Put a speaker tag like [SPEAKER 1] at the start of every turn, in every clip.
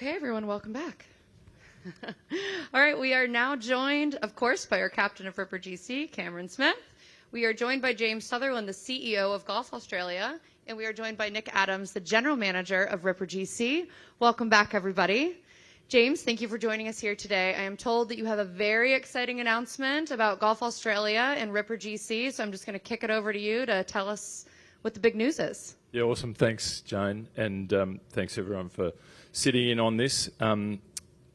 [SPEAKER 1] Okay, everyone, welcome back. All right, we are now joined, of course, by our captain of Ripper GC, Cameron Smith. We are joined by James Sutherland, the CEO of Golf Australia, and we are joined by Nick Adams, the general manager of Ripper GC. Welcome back, everybody. James, thank you for joining us here today. I am told that you have a very exciting announcement about Golf Australia and Ripper GC, so I'm just going to kick it over to you to tell us what the big news is.
[SPEAKER 2] Yeah, awesome. Thanks, Jane, and thanks everyone for sitting in on this. On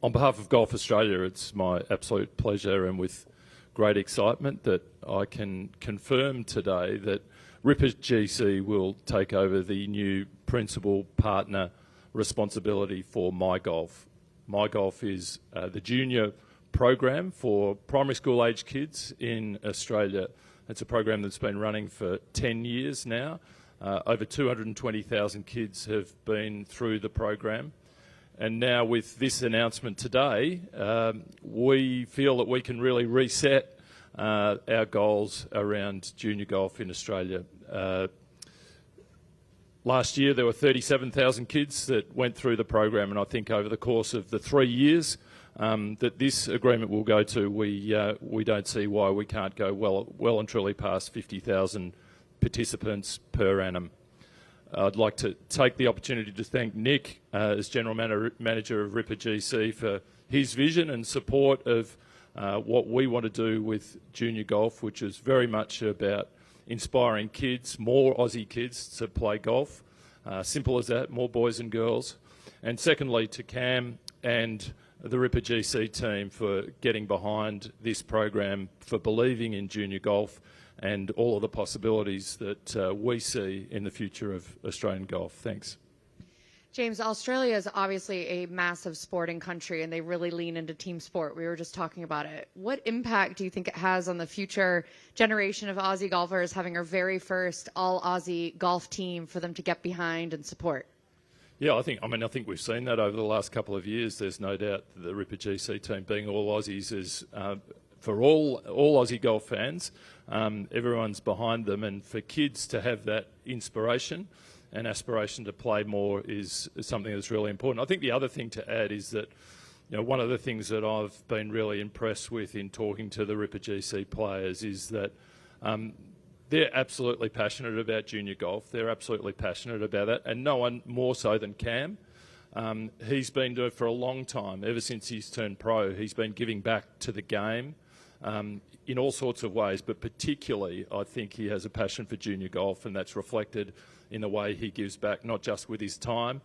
[SPEAKER 2] behalf of Golf Australia, it's my absolute pleasure and with great excitement that I can confirm today that Ripper GC will take over the new principal partner responsibility for MyGolf. MyGolf is the junior program for primary school age kids in Australia. It's a program that's been running for 10 years now. Over 220,000 kids have been through the program. And now with this announcement today, we feel that we can really reset our goals around junior golf in Australia. Last year there were 37,000 kids that went through the program, and I think over the course of the 3 years that this agreement will go to, we don't see why we can't go well and truly past 50,000 participants per annum. I'd like to take the opportunity to thank Nick as General Manager of Ripper GC for his vision and support of what we want to do with junior golf, which is very much about inspiring kids, more Aussie kids to play golf. Simple as that, more boys and girls. And secondly, to Cam and the Ripper GC team for getting behind this program, for believing in junior golf and all of the possibilities that we see in the future of Australian golf. Thanks.
[SPEAKER 1] James, Australia is obviously a massive sporting country, and they really lean into team sport. We were just talking about it. What impact do you think it has on the future generation of Aussie golfers having our very first all-Aussie golf team for them to get behind and support?
[SPEAKER 2] Yeah, I think we've seen that over the last couple of years. There's no doubt that the Ripper GC team, being all Aussies, is for all Aussie golf fans. Everyone's behind them, and for kids to have that inspiration and aspiration to play more is something that's really important. I think the other thing to add is that, you know, one of the things that I've been really impressed with in talking to the Ripper GC players is that they're absolutely passionate about junior golf. They're absolutely passionate about it, and no one more so than Cam. He's been doing it for a long time. Ever since he's turned pro, he's been giving back to the game in all sorts of ways, but particularly I think he has a passion for junior golf, and that's reflected in the way he gives back, not just with his time,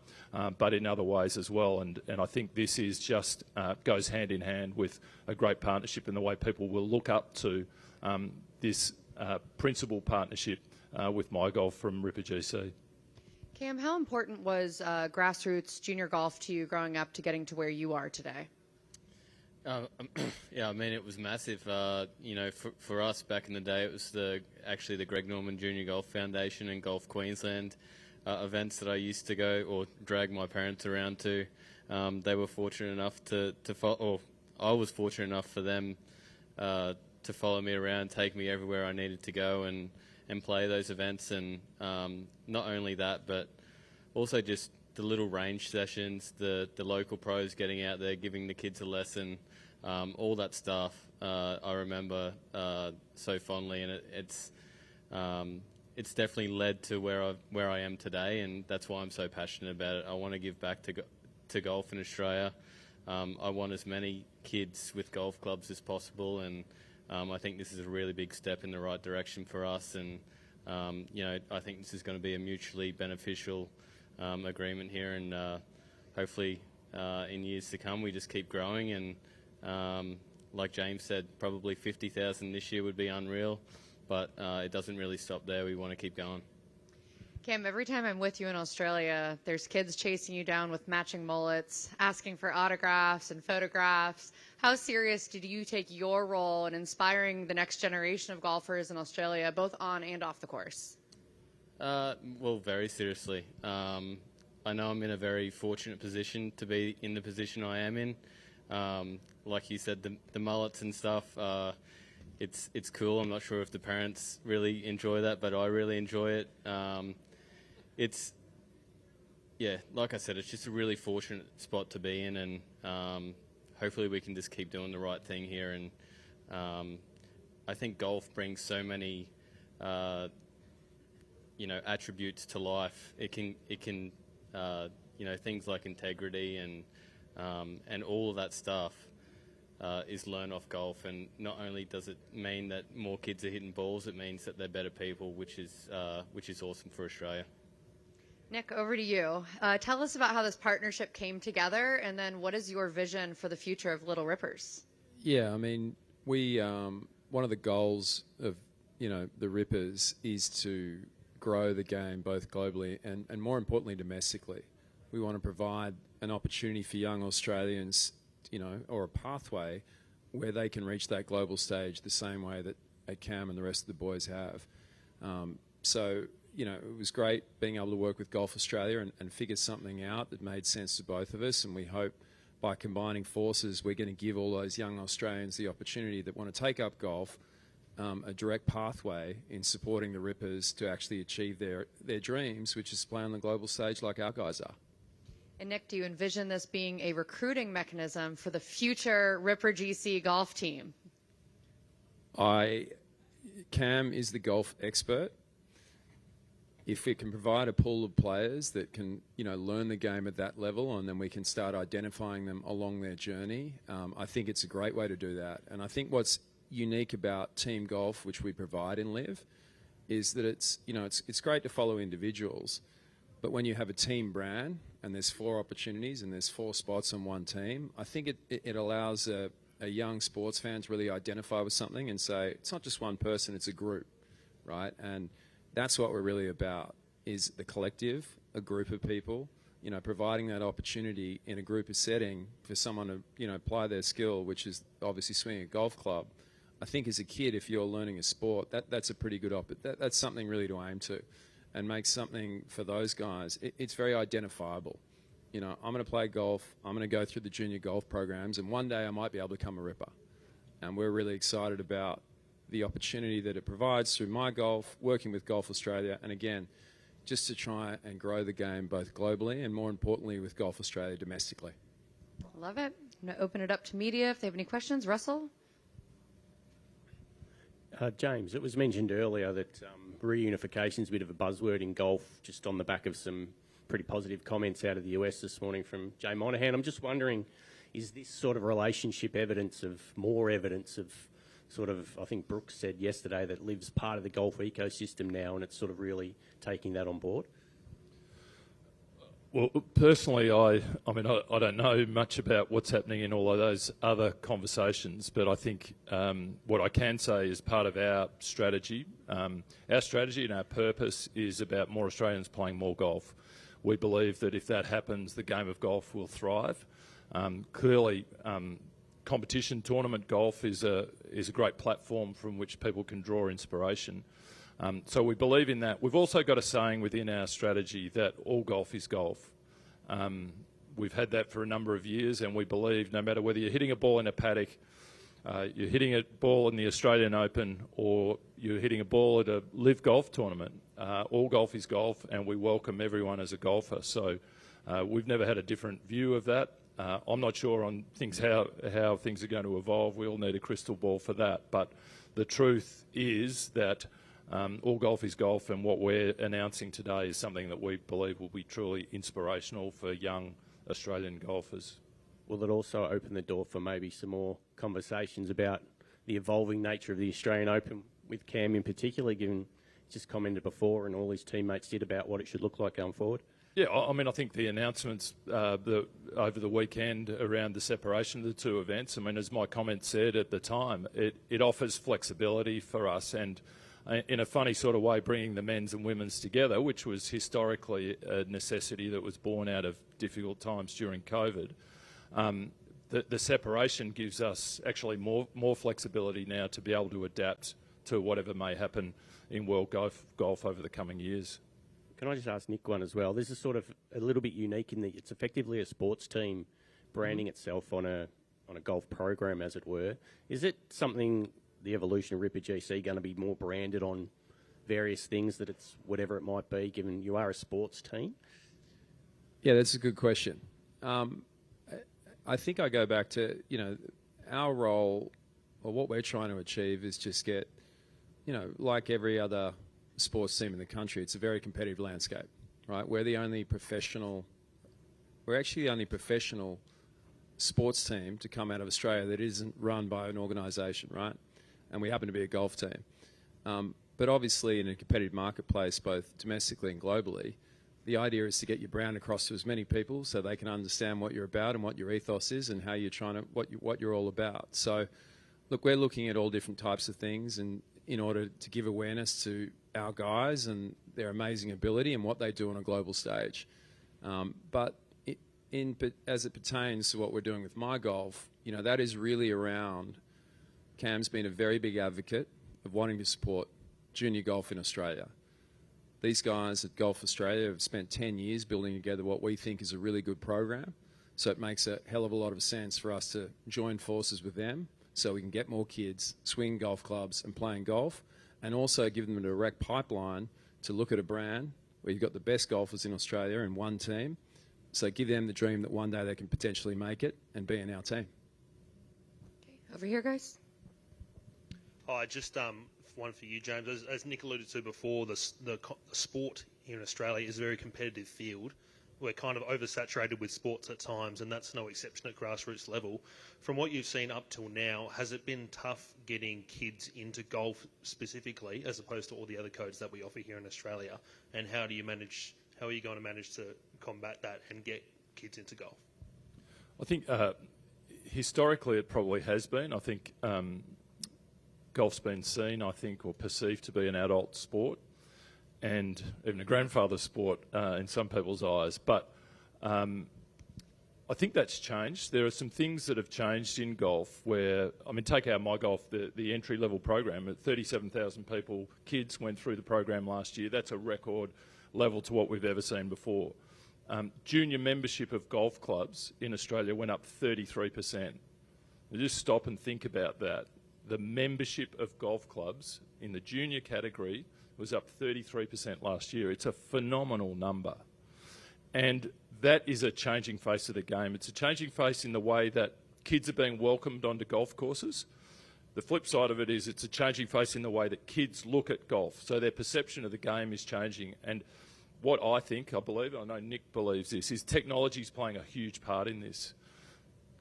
[SPEAKER 2] but in other ways as well. And I think this is just goes hand in hand with a great partnership in the way people will look up to this principal partnership with MyGolf from Ripper GC.
[SPEAKER 1] Cam, how important was grassroots junior golf to you growing up to getting to where you are today?
[SPEAKER 3] Yeah, I mean, it was massive. You know, for us back in the day, it was actually the Greg Norman Junior Golf Foundation and Golf Queensland events that I used to go or drag my parents around to. They were fortunate enough to follow, or I was fortunate enough for them to follow me around, take me everywhere I needed to go and play those events. And not only that, but also just the little range sessions, the local pros getting out there, giving the kids a lesson, all that stuff I remember so fondly, and it's definitely led to where I am today, and that's why I'm so passionate about it. I want to give back to golf in Australia. I want as many kids with golf clubs as possible, and I think this is a really big step in the right direction for us, and you know, I think this is going to be a mutually beneficial agreement here, and hopefully in years to come we just keep growing, and like James said, probably 50,000 this year would be unreal, but it doesn't really stop there. We want to keep going.
[SPEAKER 1] Cam, every time I'm with you in Australia, there's kids chasing you down with matching mullets, asking for autographs and photographs. How serious did you take your role in inspiring the next generation of golfers in Australia, both on and off the course?
[SPEAKER 3] Well, very seriously. I know I'm in a very fortunate position to be in the position I am in. Like you said, the mullets and stuff, it's cool. I'm not sure if the parents really enjoy that, but I really enjoy it. Yeah, like I said, it's just a really fortunate spot to be in, and hopefully we can just keep doing the right thing here. And I think golf brings so many, attributes to life. It can, things like integrity and all of that stuff is learned off golf. And not only does it mean that more kids are hitting balls, it means that they're better people, which is awesome for Australia.
[SPEAKER 1] Nick, over to you. Tell us about how this partnership came together, and then what is your vision for the future of Little Rippers?
[SPEAKER 4] Yeah, I mean, we one of the goals of the Rippers is to grow the game both globally and more importantly domestically. We want to provide an opportunity for young Australians, or a pathway where they can reach that global stage the same way that Cam and the rest of the boys have. So it was great being able to work with Golf Australia and figure something out that made sense to both of us, and we hope by combining forces we're going to give all those young Australians the opportunity that want to take up golf a direct pathway in supporting the Rippers to actually achieve their dreams, which is play on the global stage like our guys are.
[SPEAKER 1] And Nick, do you envision this being a recruiting mechanism for the future Ripper GC golf team?
[SPEAKER 4] Cam is the golf expert. If we can provide a pool of players that can, learn the game at that level, and then we can start identifying them along their journey, I think it's a great way to do that. And I think what's unique about team golf, which we provide in LIV, is that it's great to follow individuals, but when you have a team brand and there's 4 opportunities and there's 4 spots on one team, I think it allows a young sports fan to really identify with something and say, it's not just one person, it's a group, right? And that's what we're really about, is the collective, a group of people, providing that opportunity in a group of setting for someone to, apply their skill, which is obviously swinging a golf club. I think as a kid, if you're learning a sport, that's a pretty good that's something really to aim to and make something for those guys. It's very identifiable. I'm going to play golf, I'm going to go through the junior golf programs, and one day I might be able to become a Ripper. And we're really excited about the opportunity that it provides through my golf, working with Golf Australia, and again, just to try and grow the game both globally and more importantly with Golf Australia domestically.
[SPEAKER 1] Love it. I'm going to open it up to media if they have any questions. Russell?
[SPEAKER 5] James, it was mentioned earlier that reunification is a bit of a buzzword in golf, just on the back of some pretty positive comments out of the US this morning from Jay Monahan. I'm just wondering, is this sort of relationship more evidence of sort of, I think Brooks said yesterday that LIV's part of the golf ecosystem now, and it's sort of really taking that on board?
[SPEAKER 2] Well, personally, I don't know much about what's happening in all of those other conversations, but I think what I can say is part of our strategy and our purpose is about more Australians playing more golf. We believe that if that happens, the game of golf will thrive. Clearly, competition tournament golf is a great platform from which people can draw inspiration. So we believe in that. We've also got a saying within our strategy that all golf is golf. We've had that for a number of years, and we believe no matter whether you're hitting a ball in a paddock, you're hitting a ball in the Australian Open, or you're hitting a ball at a LIV Golf tournament, all golf is golf, and we welcome everyone as a golfer. So we've never had a different view of that. I'm not sure on how things are going to evolve. We all need a crystal ball for that. But the truth is that all golf is golf, and what we're announcing today is something that we believe will be truly inspirational for young Australian golfers.
[SPEAKER 5] Will it also open the door for maybe some more conversations about the evolving nature of the Australian Open, with Cam in particular, given just commented before and all his teammates did about what it should look like going forward?
[SPEAKER 2] Yeah, I think the announcements over the weekend around the separation of the two events, as my comment said at the time, it offers flexibility for us, and in a funny sort of way bringing the men's and women's together, which was historically a necessity that was born out of difficult times during COVID. The separation gives us actually more flexibility now to be able to adapt to whatever may happen in world golf over the coming years.
[SPEAKER 5] Can I just ask Nick one as well? This is sort of a little bit unique in that it's effectively a sports team branding itself on a golf program, as it were. Is it something, the evolution of Ripper GC, going to be more branded on various things, that it's whatever it might be, given you are a sports team?
[SPEAKER 4] Yeah, that's a good question. I think I go back to, our role, or what we're trying to achieve is just get, like every other sports team in the country, it's a very competitive landscape, right? We're actually the only professional sports team to come out of Australia that isn't run by an organisation, right? And we happen to be a golf team. But obviously in a competitive marketplace, both domestically and globally, the idea is to get your brand across to as many people so they can understand what you're about and what your ethos is and how you're trying to, what you're all about. So, look, we're looking at all different types of things, and in order to give awareness to our guys and their amazing ability and what they do on a global stage. But as it pertains to what we're doing with My Golf, that is really around. Cam's been a very big advocate of wanting to support junior golf in Australia. These guys at Golf Australia have spent 10 years building together what we think is a really good program. So it makes a hell of a lot of sense for us to join forces with them so we can get more kids swinging golf clubs and playing golf, and also give them a direct pipeline to look at a brand where you've got the best golfers in Australia in one team. So give them the dream that one day they can potentially make it and be in our team.
[SPEAKER 1] Okay, over here, guys.
[SPEAKER 6] Hi, just one for you, James. As Nick alluded to before, the sport here in Australia is a very competitive field. We're kind of oversaturated with sports at times, and that's no exception at grassroots level. From what you've seen up till now, has it been tough getting kids into golf specifically, as opposed to all the other codes that we offer here in Australia? And how are you going to manage to combat that and get kids into golf?
[SPEAKER 2] I think historically it probably has been. I think golf's been seen, or perceived to be an adult sport, and even a grandfather sport in some people's eyes. But I think that's changed. There are some things that have changed in golf where, take our My Golf, the entry-level program. 37,000 kids went through the program last year. That's a record level to what we've ever seen before. Junior membership of golf clubs in Australia went up 33%. Now just stop and think about that. The membership of golf clubs in the junior category was up 33% last year. It's a phenomenal number. And that is a changing face of the game. It's a changing face in the way that kids are being welcomed onto golf courses. The flip side of it is it's a changing face in the way that kids look at golf. So their perception of the game is changing. And what I believe, I know Nick believes this, is technology is playing a huge part in this.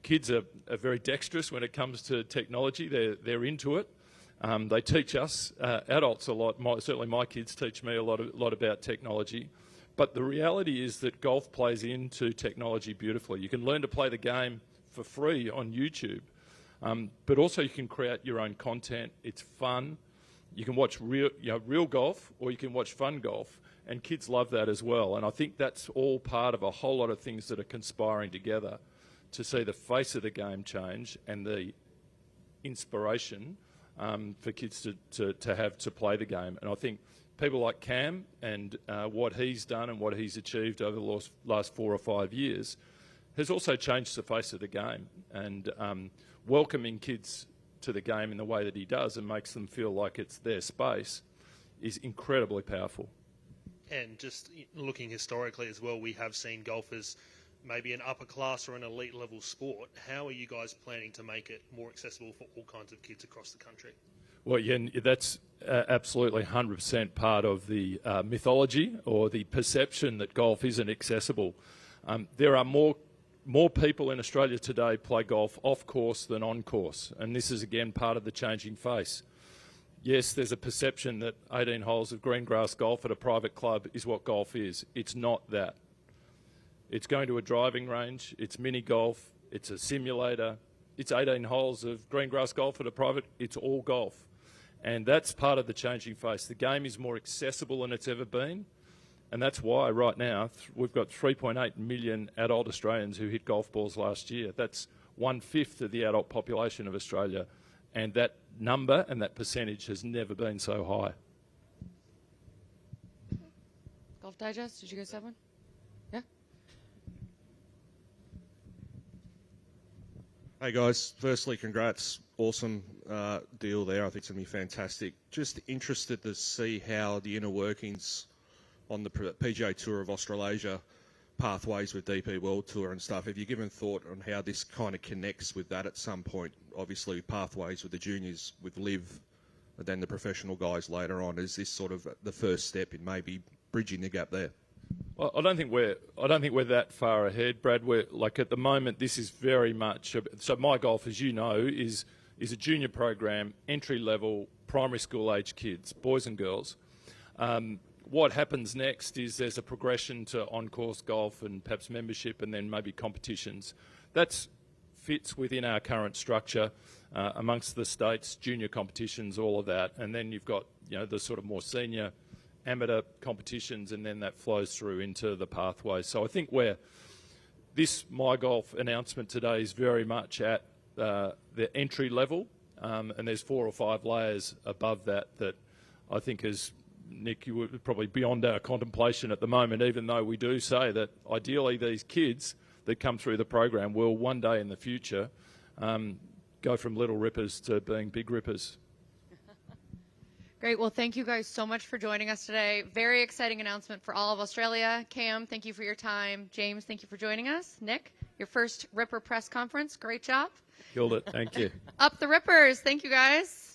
[SPEAKER 2] Kids are very dexterous when it comes to technology. They're into it. They teach us adults a lot. Certainly my kids teach me a lot about technology. But the reality is that golf plays into technology beautifully. You can learn to play the game for free on YouTube, but also you can create your own content. It's fun. You can watch real golf, or you can watch fun golf, and kids love that as well. And I think that's all part of a whole lot of things that are conspiring together to see the face of the game change and the inspiration for kids to have to play the game. And I think people like Cam and what he's done and what he's achieved over the last 4 or 5 years has also changed the face of the game. And welcoming kids to the game in the way that he does and makes them feel like it's their space is incredibly powerful.
[SPEAKER 6] And just looking historically as well, we have seen golf as maybe an upper class or an elite level sport. How are you guys planning to make it more accessible for all kinds of kids across the country?
[SPEAKER 2] Well, yeah, that's absolutely 100% part of the mythology or the perception that golf isn't accessible. There are more people in Australia today play golf off course than on course, and this is again part of the changing face. Yes, there's a perception that 18 holes of green grass golf at a private club is what golf is. It's not that. It's going to a driving range, it's mini golf, it's a simulator, it's 18 holes of green grass golf at a private, it's all golf. And that's part of the changing face. The game is more accessible than it's ever been, and that's why right now we've got 3.8 million adult Australians who hit golf balls last year. That's 1/5 of the adult population of Australia, and that number and that percentage has never been so high.
[SPEAKER 1] Golf Digest, did you guys have one? Yeah?
[SPEAKER 7] Hey guys, firstly congrats, awesome deal there. I think it's going to be fantastic. Just interested to see how the inner workings on the PGA Tour of Australasia pathways with DP World Tour and stuff. Have you given thought on how this kind of connects with that at some point? Obviously, pathways with the juniors, with LIV, and then the professional guys later on. Is this sort of the first step in maybe bridging the gap there?
[SPEAKER 2] Well, I don't think we're that far ahead, Brad. We're like at the moment. This is very much so. My Golf, as you know, is a junior program, entry level, primary school age kids, boys and girls. What happens next is there's a progression to on-course golf and perhaps membership and then maybe competitions. That fits within our current structure amongst the states, junior competitions, all of that. And then you've got, the sort of more senior amateur competitions, and then that flows through into the pathways. So I think this My Golf announcement today is very much at the entry level, and there's 4 or 5 layers above that I think is, Nick, you were probably beyond our contemplation at the moment, even though we do say that ideally these kids that come through the program will one day in the future go from little rippers to being big rippers.
[SPEAKER 1] Great. Well, thank you guys so much for joining us today. Very exciting announcement for all of Australia. Cam, thank you for your time. James, thank you for joining us. Nick, your first Ripper press conference. Great job.
[SPEAKER 2] Killed it. Thank you.
[SPEAKER 1] Up the Rippers. Thank you, guys.